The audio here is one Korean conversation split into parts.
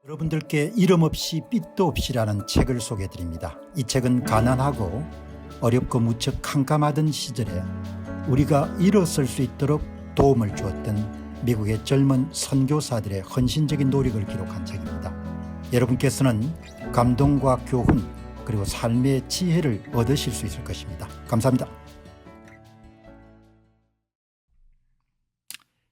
여러분들께 이름 없이 빛도 없이라는 책을 소개해드립니다. 이 책은 가난하고 어렵고 무척 캄캄하던 시절에 우리가 일어설 수 있도록 도움을 주었던 미국의 젊은 선교사들의 헌신적인 노력을 기록한 책입니다. 여러분께서는 감동과 교훈 그리고 삶의 지혜를 얻으실 수 있을 것입니다. 감사합니다.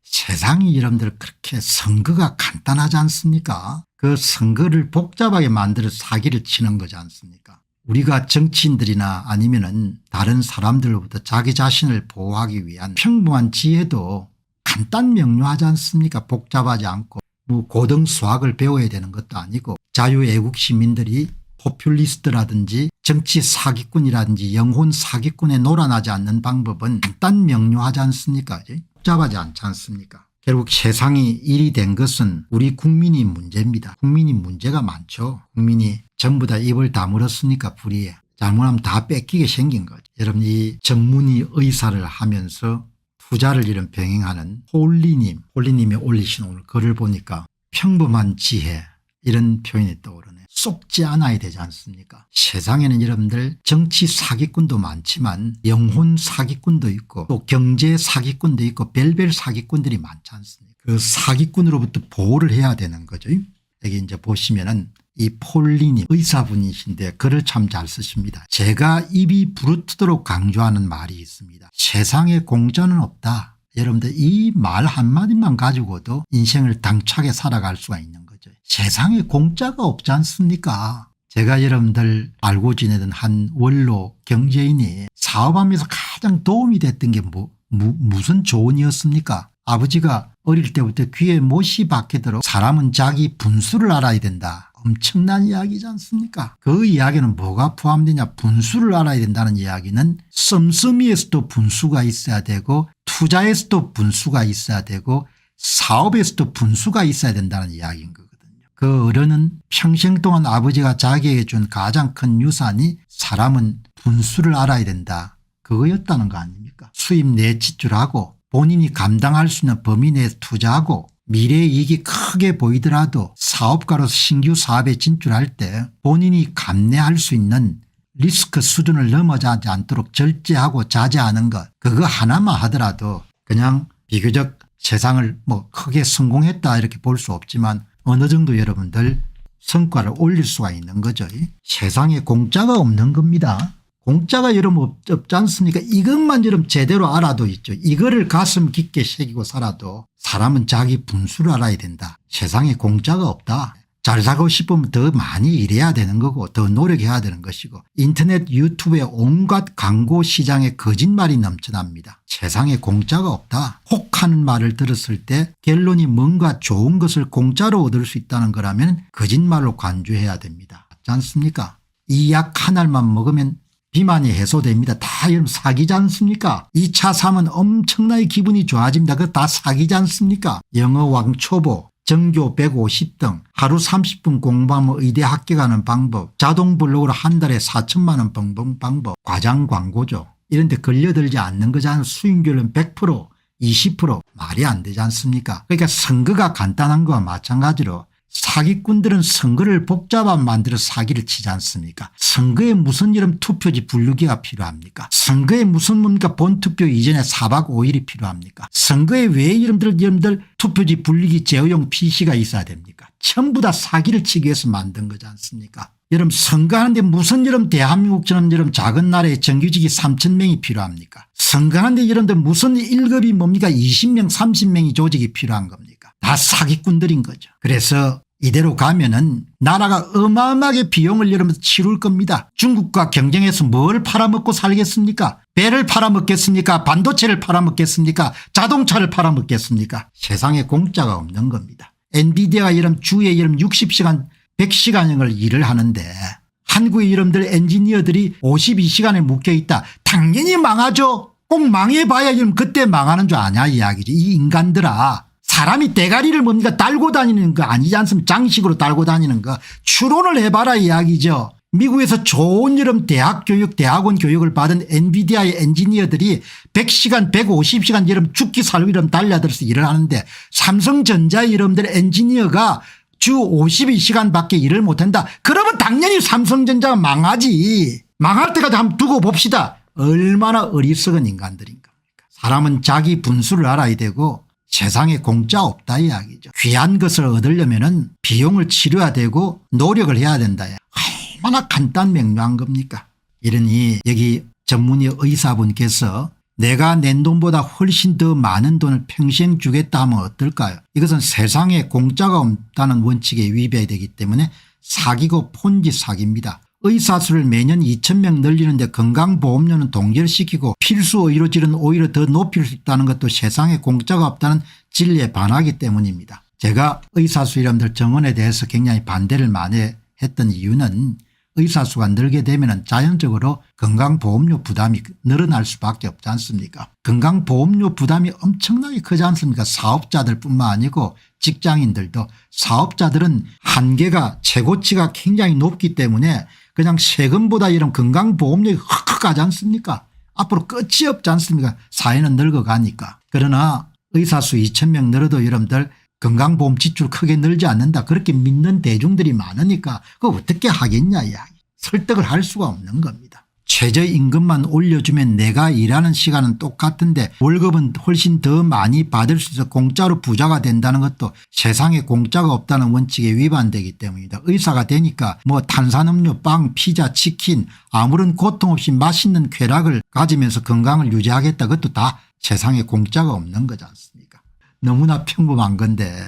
세상이 여러분들 그렇게 선거가 간단하지 않습니까? 그 선거를 복잡하게 만들어 사기를 치는 거지 않습니까? 우리가 정치인들이나 아니면은 다른 사람들로부터 자기 자신을 보호하기 위한 평범한 지혜도 간단 명료하지 않습니까? 복잡하지 않고 뭐 고등 수학을 배워야 되는 것도 아니고 자유애국 시민들이 포퓰리스트라든지 정치 사기꾼이라든지 영혼 사기꾼에 놀아나지 않는 방법은 간단 명료하지 않습니까? 복잡하지 않지 않습니까? 결국 세상이 일이 된 것은 우리 국민이 문제입니다. 국민이 문제가 많죠. 국민이 전부 다 입을 다물었으니까 불의에 잘못하면 다 뺏기게 생긴 거죠. 여러분 이 전문의 의사를 하면서 투자를 이런 병행하는 홀리님이 올리신 오늘 글을 보니까 평범한 지혜 이런 표현이 떠오르네요. 속지 않아야 되지 않습니까? 세상에는 여러분들 정치 사기꾼도 많지만 영혼 사기꾼도 있고 또 경제 사기꾼도 있고 별별 사기꾼들이 많지 않습니까? 그 사기꾼으로부터 보호를 해야 되는 거죠. 여기 이제 보시면은 이 폴리님 의사분이신데 글을 참 잘 쓰십니다. 제가 입이 부르트도록 강조하는 말이 있습니다. 세상에 공짜는 없다. 여러분들 이 말 한마디만 가지고도 인생을 당차게 살아갈 수가 있는 거죠. 세상에 공짜가 없지 않습니까? 제가 여러분들 알고 지내던 한 원로 경제인이 사업하면서 가장 도움이 됐던 게 무슨 조언이었습니까? 아버지가 어릴 때부터 귀에 못이 박히도록 사람은 자기 분수를 알아야 된다. 엄청난 이야기지 않습니까? 그 이야기는 뭐가 포함되냐? 분수를 알아야 된다는 이야기는 씀씀이에서도 분수가 있어야 되고 투자에서도 분수가 있어야 되고 사업에서도 분수가 있어야 된다는 이야기인 거거든요. 그 어른은 평생 동안 아버지가 자기에게 준 가장 큰 유산이 사람은 분수를 알아야 된다. 그거였다는 거 아닙니까? 수입 내 지출하고 본인이 감당할 수 있는 범위 내에서 투자하고 미래의 이익이 크게 보이더라도 사업가로서 신규 사업에 진출할 때 본인이 감내할 수 있는 리스크 수준을 넘어가지 않도록 절제하고 자제하는 것 그거 하나만 하더라도 그냥 비교적 세상을 뭐 크게 성공했다 이렇게 볼 수 없지만 어느 정도 여러분들 성과를 올릴 수가 있는 거죠. 세상에 공짜가 없는 겁니다. 공짜가 여러분 없지 않습니까? 이것만 여러분 제대로 알아도 있죠. 이거를 가슴 깊게 새기고 살아도 사람은 자기 분수를 알아야 된다. 세상에 공짜가 없다. 잘 살고 싶으면 더 많이 일해야 되는 거고 더 노력해야 되는 것이고 인터넷 유튜브에 온갖 광고 시장에 거짓말이 넘쳐납니다. 세상에 공짜가 없다. 혹하는 말을 들었을 때 결론이 뭔가 좋은 것을 공짜로 얻을 수 있다는 거라면 거짓말로 간주해야 됩니다. 맞지 않습니까? 이 약 한 알만 먹으면 비만이 해소됩니다. 다 여러분 사기지 않습니까? 2차 사면 엄청나게 기분이 좋아집니다. 그거 다 사기지 않습니까? 영어 왕초보 전교 150등 하루 30분 공부하면 의대 합격하는 방법 자동 블록으로 한 달에 4천만 원 버는 방법 과장 광고죠. 이런 데 걸려들지 않는 거잖아요. 수익률은 100% 20% 말이 안 되지 않습니까? 그러니까 선거가 간단한 거와 마찬가지로 사기꾼들은 선거를 복잡하게 만들어 사기를 치지 않습니까? 선거에 무슨 이런 투표지 분류기가 필요합니까? 선거에 무슨 뭡니까 본투표 이전에 4박 5일이 필요합니까? 선거에 왜 여러분들 투표지 분류기 제어용 PC가 있어야 됩니까? 전부 다 사기를 치기 위해서 만든 거지 않습니까? 여러분 선거하는데 무슨 여러분 대한민국처럼 여러분 작은 나라에 정규직이 3,000명이 필요합니까? 선거하는데 여러분들 무슨 1급이 뭡니까 20명 30명이 조직이 필요한 겁니까? 다 사기꾼들인 거죠. 그래서 이대로 가면은 나라가 어마어마하게 비용을 여러분들 치룰 겁니다. 중국과 경쟁해서 뭘 팔아먹고 살겠습니까? 배를 팔아먹겠습니까? 반도체를 팔아먹겠습니까? 자동차를 팔아먹겠습니까? 세상에 공짜가 없는 겁니다. 엔비디아가 여러분 주에 여러분 60시간 100시간을 일을 하는데 한국의 여러분들 엔지니어들이 52시간에 묶여 있다. 당연히 망하죠. 꼭 망해봐야 여러분 그때 망하는 줄 아냐 이야기지. 이 인간들아. 사람이 대가리를 뭡니까 달고 다니는 거 아니지 않습니까? 장식으로 달고 다니는 거 추론을 해봐라 이야기죠. 미국에서 좋은 여름 대학 교육 대학원 교육을 받은 엔비디아의 엔지니어들이 100시간 150시간 여름 죽기 살기 이름 달려들어서 일을 하는데 삼성전자의 여러분들 엔지니어가 주 52시간밖에 일을 못한다. 그러면 당연히 삼성전자가 망하지. 망할 때까지 한번 두고 봅시다. 얼마나 어리석은 인간들인 겁니까. 사람은 자기 분수를 알아야 되고 세상에 공짜 없다 이야기죠. 귀한 것을 얻으려면 비용을 치러야 되고 노력을 해야 된다. 얼마나 간단 명료한 겁니까. 이러니 여기 전문의 의사분께서 내가 낸 돈보다 훨씬 더 많은 돈을 평생 주겠다 하면 어떨까요. 이것은 세상에 공짜가 없다는 원칙에 위배해야 되기 때문에 사기고 폰지 사기입니다. 의사수를 매년 2,000명 늘리는데 건강보험료는 동결시키고 필수 의료질은 오히려 더 높일 수 있다는 것도 세상에 공짜가 없다는 진리에 반하기 때문입니다. 제가 의사수 이름들 정원에 대해서 굉장히 반대를 많이 했던 이유는 의사수가 늘게 되면 자연적으로 건강보험료 부담이 늘어날 수밖에 없지 않습니까. 건강보험료 부담이 엄청나게 크지 않습니까. 사업자들 뿐만 아니고 직장인들도. 사업자들은 한계가 최고치가 굉장히 높기 때문에 그냥 세금보다 이런 건강보험료가 흑흑 가지 않습니까. 앞으로 끝이 없지 않습니까. 사회는 늙어가니까. 그러나 의사수 2,000명 늘어도 여러분들 건강보험 지출 크게 늘지 않는다. 그렇게 믿는 대중들이 많으니까 그거 어떻게 하겠냐 이야기. 설득을 할 수가 없는 겁니다. 최저임금만 올려주면 내가 일하는 시간은 똑같은데 월급은 훨씬 더 많이 받을 수 있어 공짜로 부자가 된다는 것도 세상에 공짜가 없다는 원칙에 위반되기 때문입니다. 의사가 되니까 뭐 탄산음료, 빵, 피자, 치킨 아무런 고통 없이 맛있는 쾌락을 가지면서 건강을 유지하겠다. 그것도 다 세상에 공짜가 없는 거지 않습니까. 너무나 평범한 건데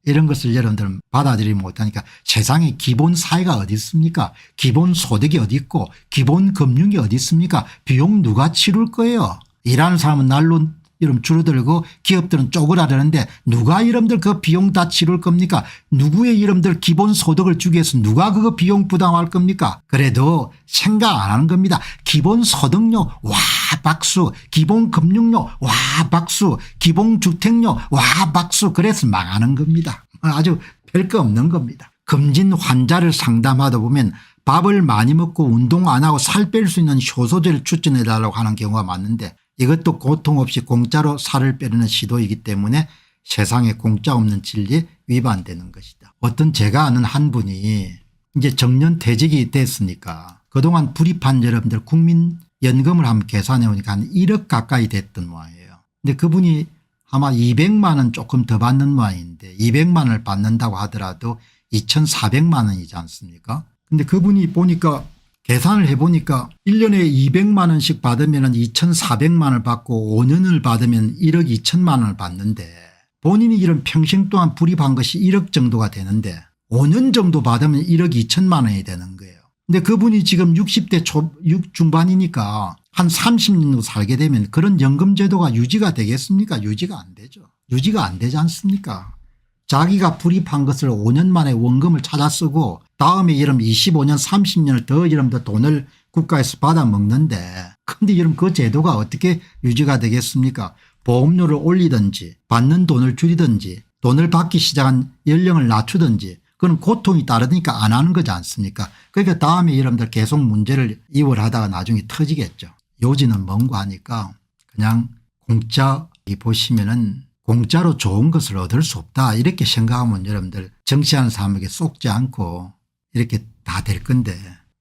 이런 것을 여러분들은 받아들이지 못하니까 세상에 기본 사회가 어디 있습니까. 기본 소득이 어디 있고 기본 금융이 어디 있습니까. 비용 누가 치를 거예요. 일하는 사람은 날로 이름 줄어들고 기업들은 쪼그라드는데 누가 여러분들 그 비용 다 치를 겁니까. 누구의 여러분들 기본 소득을 주기 위해서 누가 그거 비용 부담할 겁니까. 그래도 생각 안 하는 겁니다. 기본 소득료 와 박수, 기본 금융료 와 박수, 기본 주택료 와 박수. 그래서 망하는 겁니다. 아주 별거 없는 겁니다. 금진 환자를 상담하다 보면 밥을 많이 먹고 운동 안 하고 살 뺄 수 있는 효소제를 추천해 달라고 하는 경우가 많은데 이것도 고통 없이 공짜로 살을 빼려는 시도이기 때문에 세상에 공짜 없는 진리에 위반되는 것이다. 어떤 제가 아는 한 분이 이제 정년퇴직이 됐으니까 그동안 불입한 여러분들 국민연금을 한번 계산해 보니까 한 1억 가까이 됐던 모양이에요. 근데 그분이 아마 200만 원 조금 더 받는 모양인데 200만 원을 받는다고 하더라도 2,400만 원이지 않습니까. 근데 그분이 보니까 계산을 해보니까 1년에 200만 원씩 받으면 2,400만 원을 받고 5년을 받으면 1억 2천만 원을 받는데 본인이 이런 평생 동안 불입한 것이 1억 정도가 되는데 5년 정도 받으면 1억 2천만 원이 되는 거예요. 근데 그분이 지금 60대 중반이니까 한 30년 정도 살게 되면 그런 연금제도가 유지가 되겠습니까. 유지가 안 되죠. 유지가 안 되지 않습니까. 자기가 불입한 것을 5년 만에 원금을 찾아 쓰고 다음에 이런 25년 30년을 더 이런 더 돈을 국가에서 받아 먹는데 근데 이런 그 제도가 어떻게 유지가 되겠습니까. 보험료를 올리든지 받는 돈을 줄이든지 돈을 받기 시작한 연령을 낮추든지 그건 고통이 따르니까 안 하는 거지 않습니까. 그러니까 다음에 여러분들 계속 문제를 이월하다가 나중에 터지겠죠. 요지는 뭔가 하니까 그냥 공짜 보시면은 공짜로 좋은 것을 얻을 수 없다 이렇게 생각하면 여러분들 정치하는 사람에게 속지 않고 이렇게 다 될 건데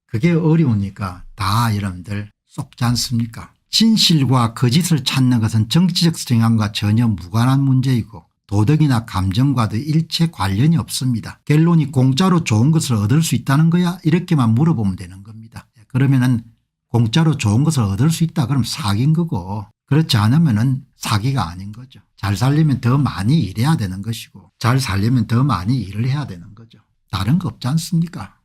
그게 어려우니까 다 여러분들 속지 않습니까. 진실과 거짓을 찾는 것은 정치적 성향과 전혀 무관한 문제이고 도덕이나 감정과도 일체 관련이 없습니다. 결론이 공짜로 좋은 것을 얻을 수 있다는 거야 이렇게만 물어보면 되는 겁니다. 그러면은 공짜로 좋은 것을 얻을 수 있다 그러면 사기인 거고 그렇지 않으면은 사기가 아닌 거죠. 잘 살려면 더 많이 일해야 되는 것이고 잘 살려면 더 많이 일을 해야 되는 거죠. 다른 거 없지 않습니까.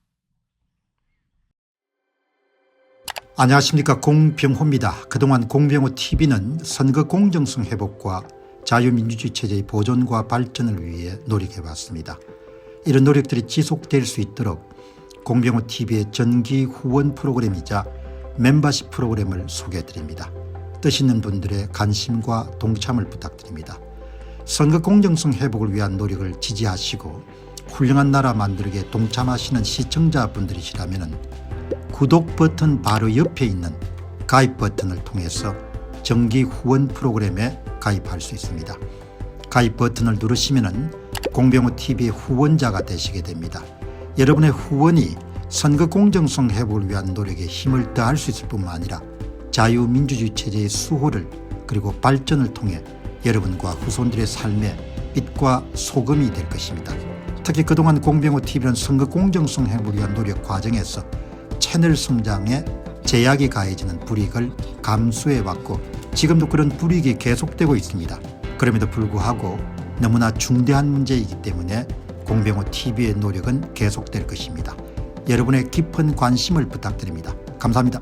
안녕하십니까. 공병호입니다. 그동안 공병호TV는 선거 공정성 회복과 자유민주주의 체제의 보존과 발전을 위해 노력해왔습니다. 이런 노력들이 지속될 수 있도록 공병호TV의 정기 후원 프로그램이자 멤버십 프로그램을 소개해드립니다. 뜻 있는 분들의 관심과 동참을 부탁드립니다. 선거 공정성 회복을 위한 노력을 지지하시고 훌륭한 나라 만들기에 동참하시는 시청자분들이시라면 구독 버튼 바로 옆에 있는 가입 버튼을 통해서 정기 후원 프로그램에 가입할 수 있습니다. 가입 버튼을 누르시면 공병호TV의 후원자가 되시게 됩니다. 여러분의 후원이 선거 공정성 회복을 위한 노력에 힘을 더할 수 있을 뿐만 아니라 자유민주주의 체제의 수호를 그리고 발전을 통해 여러분과 후손들의 삶에 빛과 소금이 될 것입니다. 특히 그동안 공병호TV는 선거 공정성 회복을 위한 노력 과정에서 채널 성장에 제약이 가해지는 불이익을 감수해왔고 지금도 그런 불이익이 계속되고 있습니다. 그럼에도 불구하고 너무나 중대한 문제이기 때문에 공병호TV의 노력은 계속될 것입니다. 여러분의 깊은 관심을 부탁드립니다. 감사합니다.